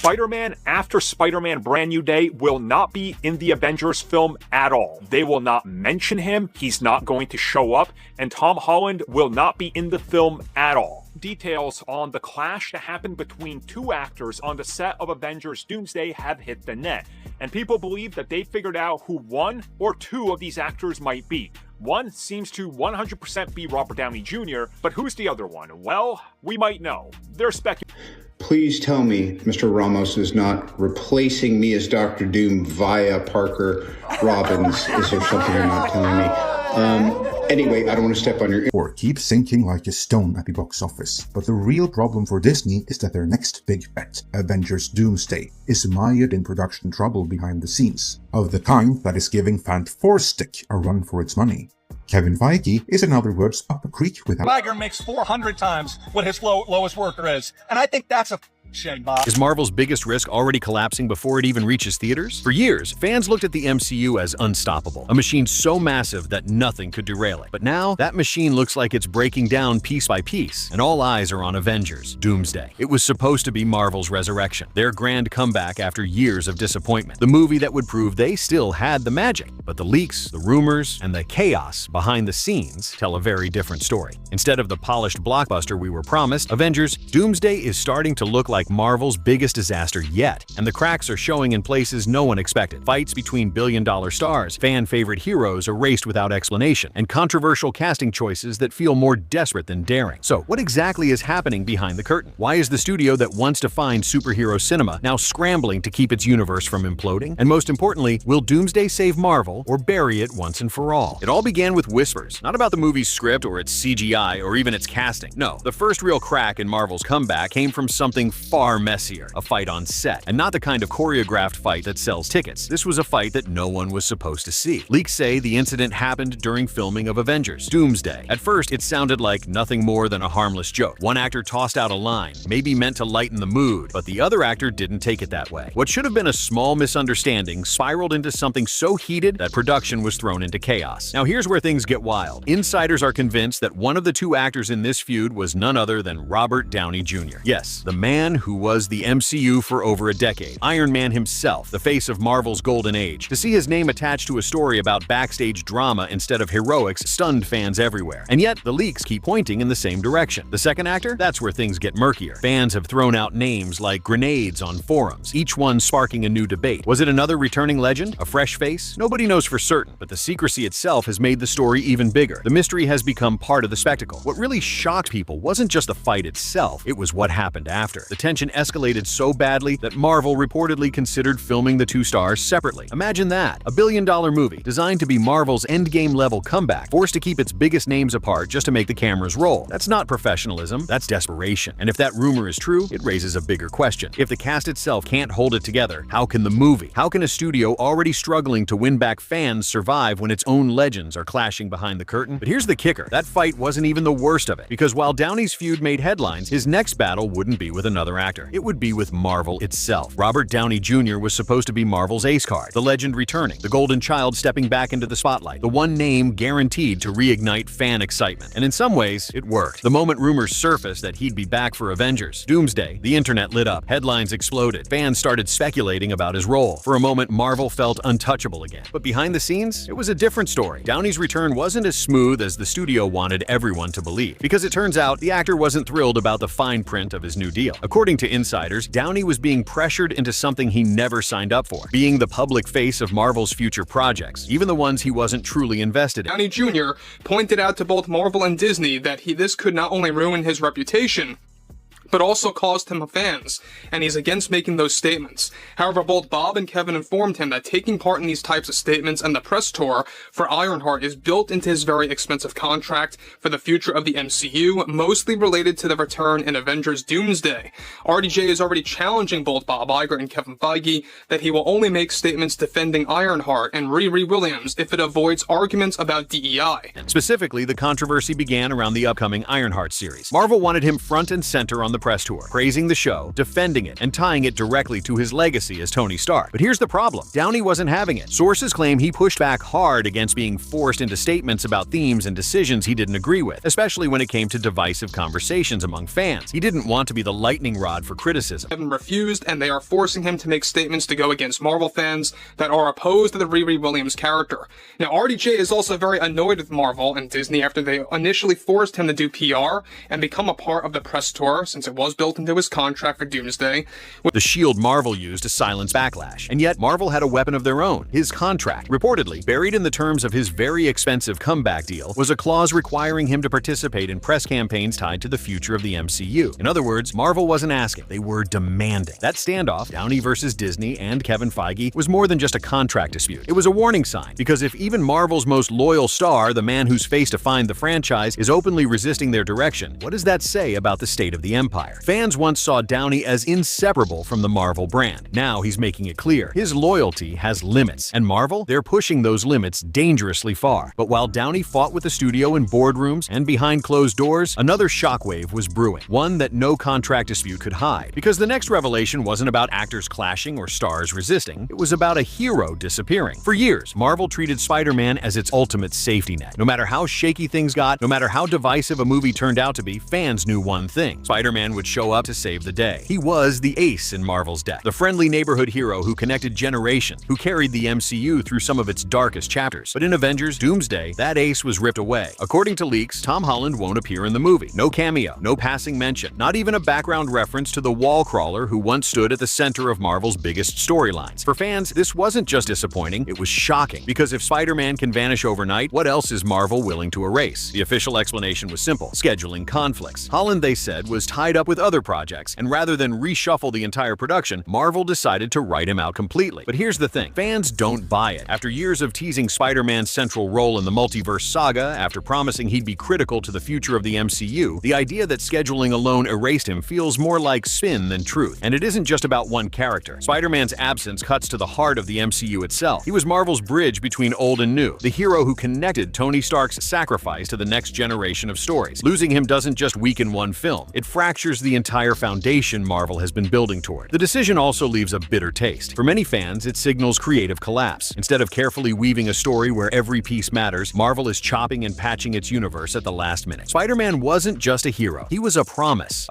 Spider-Man after Spider-Man Brand New Day will not be in the Avengers film at all. They will not mention him, he's not going to show up, and Tom Holland will not be in the film at all. Details on the clash that happened between two actors on the set of Avengers Doomsday have hit the net, and people believe that they figured out who one or two of these actors might be. One seems to 100% be Robert Downey Jr., but who's the other one? Well, we might know. They're speculating. Please tell me Mr. Ramos is not replacing me as Dr. Doom via Parker Robbins. Is there something you're not telling me? Anyway, I don't want to step on your... Or keep sinking like a stone at the box office. But the real problem for Disney is that their next big bet, Avengers Doomsday, is mired in production trouble behind the scenes, of the kind that is giving Fantastic a run for its money. Kevin Feige is, in other words, up a creek without... Liger makes 400 times what his lowest worker is, and I think that's a shame, Bob. Is Marvel's biggest risk already collapsing before it even reaches theaters? For years, fans looked at the MCU as unstoppable, a machine so massive that nothing could derail it. But now, that machine looks like it's breaking down piece by piece, and all eyes are on Avengers Doomsday. It was supposed to be Marvel's resurrection, their grand comeback after years of disappointment, the movie that would prove they still had the magic. But the leaks, the rumors, and the chaos behind the scenes tell a very different story. Instead of the polished blockbuster we were promised, Avengers Doomsday is starting to look like Marvel's biggest disaster yet, and the cracks are showing in places no one expected. Fights between billion-dollar stars, fan-favorite heroes erased without explanation, and controversial casting choices that feel more desperate than daring. So, what exactly is happening behind the curtain? Why is the studio that once defined superhero cinema now scrambling to keep its universe from imploding? And most importantly, will Doomsday save Marvel or bury it once and for all? It all began with whispers, not about the movie's script or its CGI or even its casting. No, the first real crack in Marvel's comeback came from something far messier, a fight on set, and not the kind of choreographed fight that sells tickets. This was a fight that no one was supposed to see. Leaks say the incident happened during filming of Avengers Doomsday. At first, it sounded like nothing more than a harmless joke. One actor tossed out a line, maybe meant to lighten the mood, but the other actor didn't take it that way. What should have been a small misunderstanding spiraled into something so heated that production was thrown into chaos. Now here's where things get wild. Insiders are convinced that one of the two actors in this feud was none other than Robert Downey Jr. Yes, the man who was the MCU for over a decade. Iron Man himself, the face of Marvel's golden age. To see his name attached to a story about backstage drama instead of heroics stunned fans everywhere. And yet, the leaks keep pointing in the same direction. The second actor? That's where things get murkier. Fans have thrown out names like grenades on forums, each one sparking a new debate. Was it another returning legend? A fresh face? Nobody knows for certain, but the secrecy itself has made the story even bigger. The mystery has become part of the spectacle. What really shocked people wasn't just the fight itself, it was what happened after. The tension escalated so badly that Marvel reportedly considered filming the two stars separately. Imagine that, a billion-dollar movie designed to be Marvel's endgame-level comeback, forced to keep its biggest names apart just to make the cameras roll. That's not professionalism, that's desperation. And if that rumor is true, it raises a bigger question. If the cast itself can't hold it together, how can the movie? How can a studio already struggling to win back fans survive when its own legends are clashing behind the curtain? But here's the kicker, that fight wasn't even the worst of it, because while Downey's feud made headlines, his next battle wouldn't be with another actor. It would be with Marvel itself. Robert Downey Jr. was supposed to be Marvel's ace card, the legend returning, the golden child stepping back into the spotlight, the one name guaranteed to reignite fan excitement. And in some ways, it worked. The moment rumors surfaced that he'd be back for Avengers Doomsday, the internet lit up, headlines exploded, fans started speculating about his role. For a moment, Marvel felt untouchable again. But behind the scenes, it was a different story. Downey's return wasn't as smooth as the studio wanted everyone to believe, because it turns out the actor wasn't thrilled about the fine print of his new deal. According to insiders, Downey was being pressured into something he never signed up for, being the public face of Marvel's future projects, even the ones he wasn't truly invested in. Downey Jr. pointed out to both Marvel and Disney that this could not only ruin his reputation, but also cost him fans, and he's against making those statements. However, both Bob and Kevin informed him that taking part in these types of statements and the press tour for Ironheart is built into his very expensive contract for the future of the MCU, mostly related to the return in Avengers Doomsday. RDJ is already challenging both Bob Iger and Kevin Feige that he will only make statements defending Ironheart and Riri Williams if it avoids arguments about DEI. Specifically, the controversy began around the upcoming Ironheart series. Marvel wanted him front and center on the press tour, praising the show, defending it, and tying it directly to his legacy as Tony Stark. But here's the problem. Downey wasn't having it. Sources claim he pushed back hard against being forced into statements about themes and decisions he didn't agree with, especially when it came to divisive conversations among fans. He didn't want to be the lightning rod for criticism. Kevin refused, and they are forcing him to make statements to go against Marvel fans that are opposed to the Riri Williams character. Now, RDJ is also very annoyed with Marvel and Disney after they initially forced him to do PR and become a part of the press tour, since it was built into his contract for Doomsday. The shield Marvel used to silence backlash. And yet, Marvel had a weapon of their own, his contract. Reportedly, buried in the terms of his very expensive comeback deal, was a clause requiring him to participate in press campaigns tied to the future of the MCU. In other words, Marvel wasn't asking, they were demanding. That standoff, Downey versus Disney and Kevin Feige, was more than just a contract dispute. It was a warning sign, because if even Marvel's most loyal star, the man whose face defined the franchise, is openly resisting their direction, what does that say about the state of the empire? Fans once saw Downey as inseparable from the Marvel brand. Now he's making it clear, his loyalty has limits. And Marvel, they're pushing those limits dangerously far. But while Downey fought with the studio in boardrooms and behind closed doors, another shockwave was brewing, one that no contract dispute could hide. Because the next revelation wasn't about actors clashing or stars resisting, it was about a hero disappearing. For years, Marvel treated Spider-Man as its ultimate safety net. No matter how shaky things got, no matter how divisive a movie turned out to be, fans knew one thing: Spider-Man would show up to save the day. He was the ace in Marvel's deck, the friendly neighborhood hero who connected generations, who carried the MCU through some of its darkest chapters. But in Avengers Doomsday, that ace was ripped away. According to leaks, Tom Holland won't appear in the movie. No cameo, no passing mention, not even a background reference to the wall crawler who once stood at the center of Marvel's biggest storylines. For fans, this wasn't just disappointing, it was shocking. Because if Spider-Man can vanish overnight, what else is Marvel willing to erase? The official explanation was simple: scheduling conflicts. Holland, they said, was tied up with other projects, and rather than reshuffle the entire production, Marvel decided to write him out completely. But here's the thing, fans don't buy it. After years of teasing Spider-Man's central role in the multiverse saga, after promising he'd be critical to the future of the MCU, the idea that scheduling alone erased him feels more like spin than truth. And it isn't just about one character. Spider-Man's absence cuts to the heart of the MCU itself. He was Marvel's bridge between old and new, the hero who connected Tony Stark's sacrifice to the next generation of stories. Losing him doesn't just weaken one film, it fractures the entire foundation Marvel has been building toward. The decision also leaves a bitter taste. For many fans, it signals creative collapse. Instead of carefully weaving a story where every piece matters, Marvel is chopping and patching its universe at the last minute. Spider-Man wasn't just a hero, he was a promise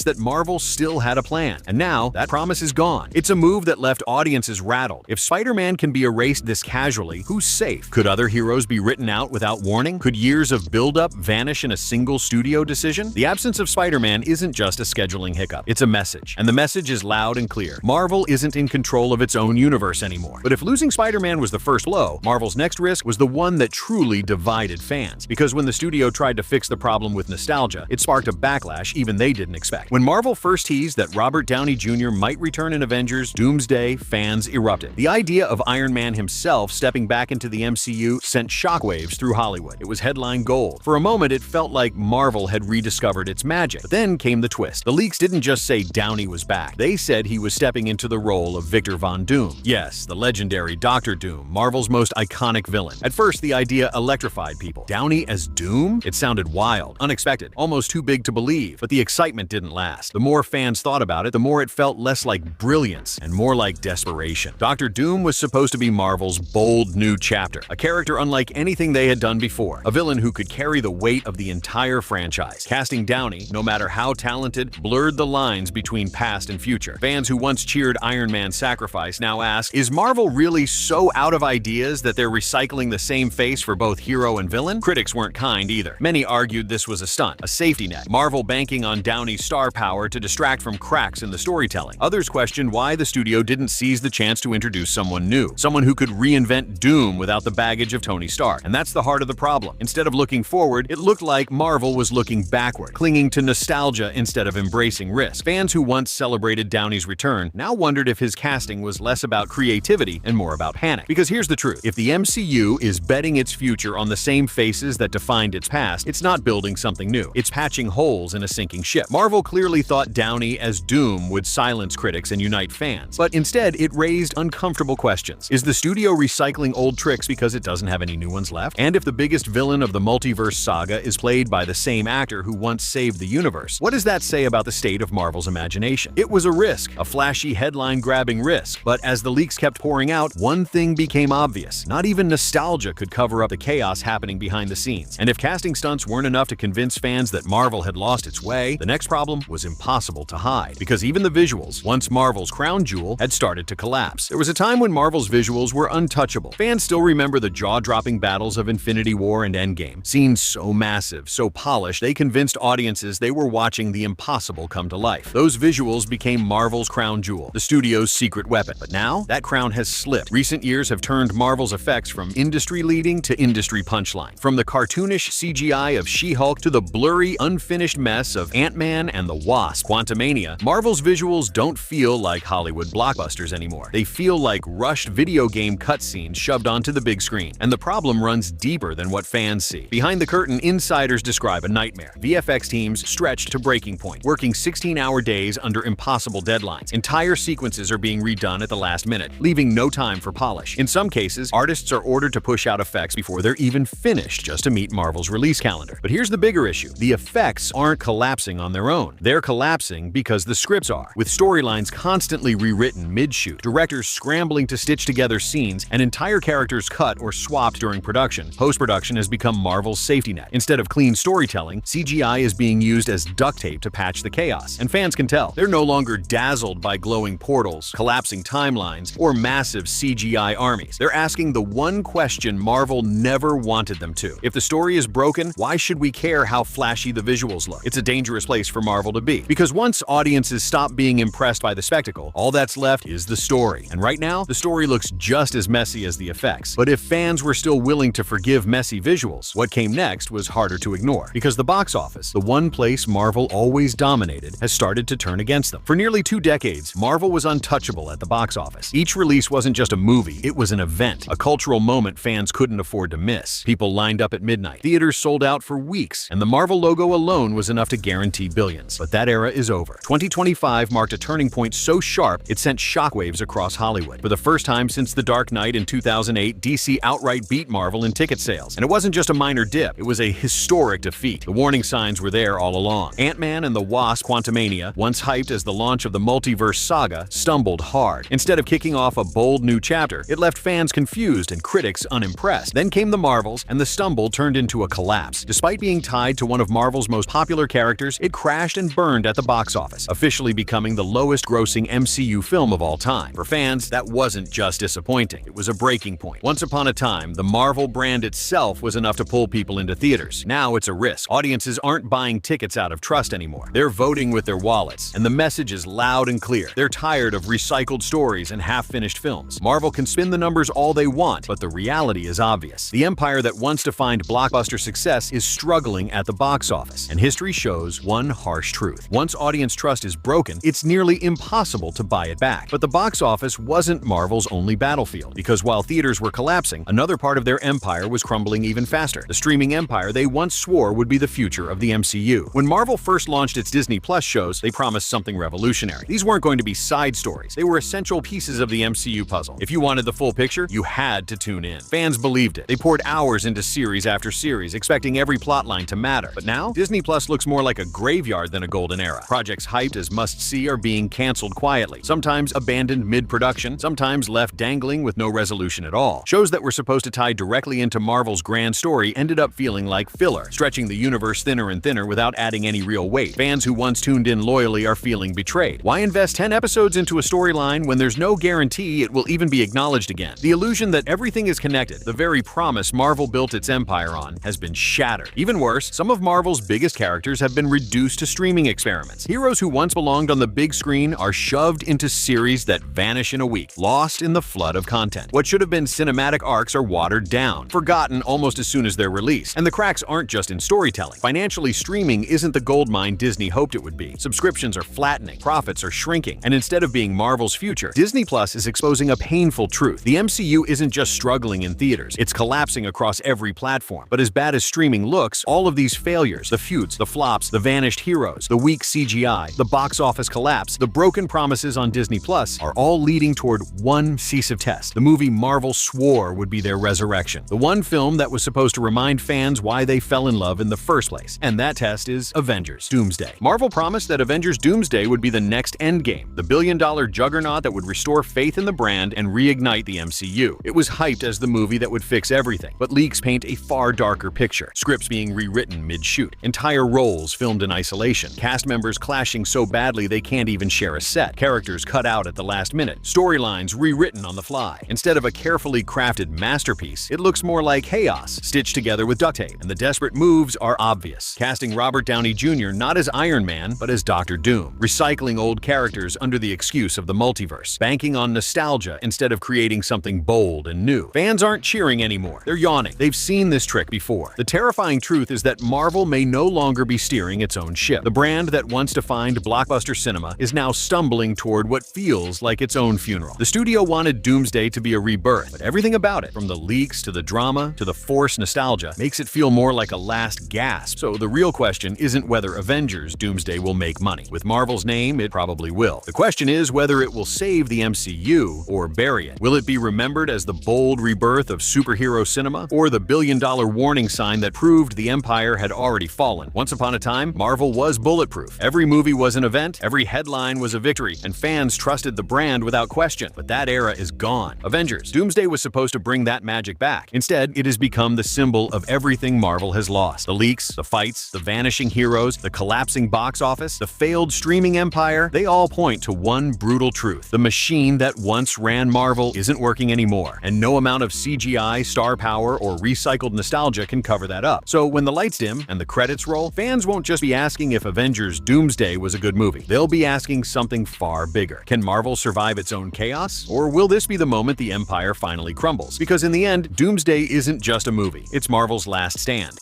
that Marvel still had a plan. And now, that promise is gone. It's a move that left audiences rattled. If Spider-Man can be erased this casually, who's safe? Could other heroes be written out without warning? Could years of build-up vanish in a single studio decision? The absence of Spider-Man isn't just a scheduling hiccup, it's a message. And the message is loud and clear. Marvel isn't in control of its own universe anymore. But if losing Spider-Man was the first blow, Marvel's next risk was the one that truly divided fans. Because when the studio tried to fix the problem with nostalgia, it sparked a backlash even they didn't expect. When Marvel first teased that Robert Downey Jr. might return in Avengers Doomsday, fans erupted. The idea of Iron Man himself stepping back into the MCU sent shockwaves through Hollywood. It was headline gold. For a moment, it felt like Marvel had rediscovered its magic. But then came the twist. The leaks didn't just say Downey was back. They said he was stepping into the role of Victor Von Doom. Yes, the legendary Dr. Doom, Marvel's most iconic villain. At first, the idea electrified people. Downey as Doom? It sounded wild, unexpected, almost too big to believe. But the excitement didn't last. The more fans thought about it, the more it felt less like brilliance and more like desperation. Dr. Doom was supposed to be Marvel's bold new chapter, a character unlike anything they had done before, a villain who could carry the weight of the entire franchise. Casting Downey, no matter how talented, blurred the lines between past and future. Fans who once cheered Iron Man's sacrifice now ask, is Marvel really so out of ideas that they're recycling the same face for both hero and villain? Critics weren't kind either. Many argued this was a stunt, a safety net, Marvel banking on Downey's star power to distract from cracks in the storytelling. Others questioned why the studio didn't seize the chance to introduce someone new, someone who could reinvent Doom without the baggage of Tony Stark. And that's the heart of the problem. Instead of looking forward, it looked like Marvel was looking backward, clinging to nostalgia instead of embracing risk. Fans who once celebrated Downey's return now wondered if his casting was less about creativity and more about panic. Because here's the truth, if the MCU is betting its future on the same faces that defined its past, it's not building something new. It's patching holes in a sinking ship. Marvel clearly thought Downey as Doom would silence critics and unite fans, but instead it raised uncomfortable questions. Is the studio recycling old tricks because it doesn't have any new ones left? And if the biggest villain of the multiverse saga is played by the same actor who once saved the universe, what does that that say about the state of Marvel's imagination? It was a risk, a flashy headline-grabbing risk, but as the leaks kept pouring out, one thing became obvious. Not even nostalgia could cover up the chaos happening behind the scenes. And if casting stunts weren't enough to convince fans that Marvel had lost its way, the next problem was impossible to hide, because even the visuals, once Marvel's crown jewel, had started to collapse. There was a time when Marvel's visuals were untouchable. Fans still remember the jaw-dropping battles of Infinity War and Endgame. Scenes so massive, so polished, they convinced audiences they were watching the impossible come to life. Those visuals became Marvel's crown jewel, the studio's secret weapon. But now, that crown has slipped. Recent years have turned Marvel's effects from industry-leading to industry punchline. From the cartoonish CGI of She-Hulk to the blurry, unfinished mess of Ant-Man and the Wasp, Quantumania, Marvel's visuals don't feel like Hollywood blockbusters anymore. They feel like rushed video game cutscenes shoved onto the big screen. And the problem runs deeper than what fans see. Behind the curtain, insiders describe a nightmare. VFX teams stretched to breaking point, working 16-hour days under impossible deadlines. Entire sequences are being redone at the last minute, leaving no time for polish. In some cases, artists are ordered to push out effects before they're even finished just to meet Marvel's release calendar. But here's the bigger issue. The effects aren't collapsing on their own. They're collapsing because the scripts are, with storylines constantly rewritten mid-shoot, directors scrambling to stitch together scenes, and entire characters cut or swapped during production. Post-production has become Marvel's safety net. Instead of clean storytelling, CGI is being used as duct tape to patch the chaos. And fans can tell. They're no longer dazzled by glowing portals, collapsing timelines, or massive CGI armies. They're asking the one question Marvel never wanted them to. If the story is broken, why should we care how flashy the visuals look? It's a dangerous place for Marvel to be. Because once audiences stop being impressed by the spectacle, all that's left is the story. And right now, the story looks just as messy as the effects. But if fans were still willing to forgive messy visuals, what came next was harder to ignore. Because the box office, the one place Marvel always dominated, has started to turn against them. For nearly 2 decades, Marvel was untouchable at the box office. Each release wasn't just a movie, it was an event, a cultural moment fans couldn't afford to miss. People lined up at midnight, theaters sold out for weeks, and the Marvel logo alone was enough to guarantee billions. But that era is over. 2025 marked a turning point so sharp it sent shockwaves across Hollywood. For the first time since The Dark Knight in 2008, DC outright beat Marvel in ticket sales. And it wasn't just a minor dip, it was a historic defeat. The warning signs were there all along. Ant-Man and the Wasp: Quantumania, once hyped as the launch of the multiverse saga, stumbled hard. Instead of kicking off a bold new chapter, it left fans confused and critics unimpressed. Then came the Marvels, and the stumble turned into a collapse. Despite being tied to one of Marvel's most popular characters, it crashed and burned at the box office, officially becoming the lowest-grossing MCU film of all time. For fans, that wasn't just disappointing, it was a breaking point. Once upon a time, the Marvel brand itself was enough to pull people into theaters. Now it's a risk. Audiences aren't buying tickets out of trust anymore. They're voting with their wallets, and the message is loud and clear. They're tired of recycled stories and half-finished films. Marvel can spin the numbers all they want, but the reality is obvious. The empire that once defined blockbuster success is struggling at the box office, and history shows one harsh truth. Once audience trust is broken, it's nearly impossible to buy it back. But the box office wasn't Marvel's only battlefield, because while theaters were collapsing, another part of their empire was crumbling even faster. The streaming empire they once swore would be the future of the MCU. When Marvel first launched its Disney Plus shows, they promised something revolutionary. These weren't going to be side stories. They were essential pieces of the MCU puzzle. If you wanted the full picture, you had to tune in. Fans believed it. They poured hours into series after series, expecting every plotline to matter. But now, Disney Plus looks more like a graveyard than a golden era. Projects hyped as must-see are being canceled quietly, sometimes abandoned mid-production, sometimes left dangling with no resolution at all. Shows that were supposed to tie directly into Marvel's grand story ended up feeling like filler, stretching the universe thinner and thinner without adding any real weight. Fans who once tuned in loyally are feeling betrayed. Why invest 10 episodes into a storyline when there's no guarantee it will even be acknowledged again? The illusion that everything is connected, the very promise Marvel built its empire on, has been shattered. Even worse, some of Marvel's biggest characters have been reduced to streaming experiments. Heroes who once belonged on the big screen are shoved into series that vanish in a week, lost in the flood of content. What should have been cinematic arcs are watered down, forgotten almost as soon as they're released. And the cracks aren't just in storytelling. Financially, streaming isn't the goldmine Disney hoped it would be. Subscriptions are flattening, profits are shrinking, and instead of being Marvel's future, Disney Plus is exposing a painful truth. The MCU isn't just struggling in theaters, it's collapsing across every platform. But as bad as streaming looks, all of these failures, the feuds, the flops, the vanished heroes, the weak CGI, the box office collapse, the broken promises on Disney Plus, are all leading toward one decisive test. The movie Marvel swore would be their resurrection. The one film that was supposed to remind fans why they fell in love in the first place. And that test is Avengers: Doomsday. Doomsday. Marvel promised that Avengers Doomsday would be the next endgame, the billion-dollar juggernaut that would restore faith in the brand and reignite the MCU. It was hyped as the movie that would fix everything, but leaks paint a far darker picture. Scripts being rewritten mid-shoot, entire roles filmed in isolation, cast members clashing so badly they can't even share a set, characters cut out at the last minute, storylines rewritten on the fly. Instead of a carefully crafted masterpiece, it looks more like chaos, stitched together with duct tape, and the desperate moves are obvious. Casting Robert Downey Jr. not as Iron Man, but as Dr. Doom, recycling old characters under the excuse of the multiverse, banking on nostalgia instead of creating something bold and new. Fans aren't cheering anymore, they're yawning. They've seen this trick before. The terrifying truth is that Marvel may no longer be steering its own ship. The brand that once defined blockbuster cinema is now stumbling toward what feels like its own funeral. The studio wanted Doomsday to be a rebirth, but everything about it, from the leaks to the drama to the forced nostalgia, makes it feel more like a last gasp. So the real question isn't whether Avengers Doomsday will make money. With Marvel's name, it probably will. The question is whether it will save the MCU or bury it. Will it be remembered as the bold rebirth of superhero cinema, or the billion-dollar warning sign that proved the empire had already fallen? Once upon a time, Marvel was bulletproof. Every movie was an event, every headline was a victory, and fans trusted the brand without question. But that era is gone. Avengers Doomsday was supposed to bring that magic back. Instead, it has become the symbol of everything Marvel has lost. The leaks, the fights, the vanishing heroes, the collapsing box office, the failed streaming empire, they all point to one brutal truth. The machine that once ran Marvel isn't working anymore, and no amount of CGI, star power, or recycled nostalgia can cover that up. So when the lights dim and the credits roll, fans won't just be asking if Avengers Doomsday was a good movie. They'll be asking something far bigger. Can Marvel survive its own chaos? Or will this be the moment the empire finally crumbles? Because in the end, Doomsday isn't just a movie. It's Marvel's last stand.